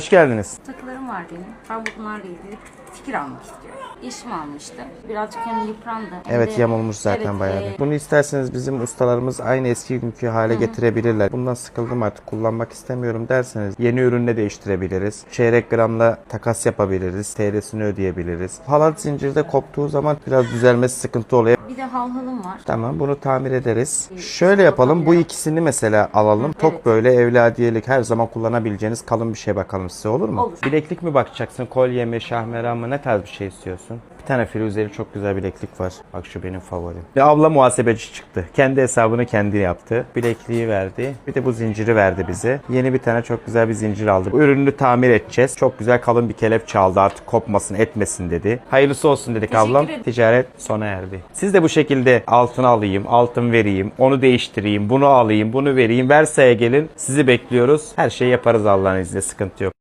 Hoş geldiniz. Takılarım var benim. Ben bunlarla ilgili fikir almak istiyorum. Eşim almıştı. Birazcık hem yıprandı. Hem Evet, de- yamulmuş zaten Evet, bayağı. Bunu isterseniz bizim ustalarımız aynı eski günkü hale getirebilirler. Bundan sıkıldım artık, kullanmak istemiyorum derseniz yeni ürünle değiştirebiliriz. Çeyrek gramla takas yapabiliriz. TL'sini ödeyebiliriz. Halat zincirde koptuğu zaman biraz düzelmesi sıkıntı oluyor. Bir de halhalım var. Tamam, bunu tamir ederiz. Şöyle yapalım, bu ikisini mesela alalım. Çok böyle evladiyelik, her zaman kullanabileceğiniz kalın bir şey bakalım size, olur mu? Olur. Bileklik mi bakacaksın, kolye mi, şahmeran mı, ne tarz bir şey istiyorsun? Bir tane firuzeli çok güzel bileklik var. Bak, şu benim favorim. Ve abla muhasebeci çıktı. Kendi hesabını kendi yaptı. Bilekliği verdi. Bir de bu zinciri verdi bize. Yeni bir tane çok güzel bir zincir aldı. Bu ürünü tamir edeceğiz. Çok güzel kalın bir kelepçe aldı. Artık kopmasın etmesin dedi. Hayırlısı olsun dedik ablam. ederim. Ticaret sona erdi. Siz de bu şekilde altın alayım, altın vereyim, onu değiştireyim, bunu alayım, bunu vereyim. Versaya gelin. Sizi bekliyoruz. Her şeyi yaparız Allah'ın izniyle. Sıkıntı yok.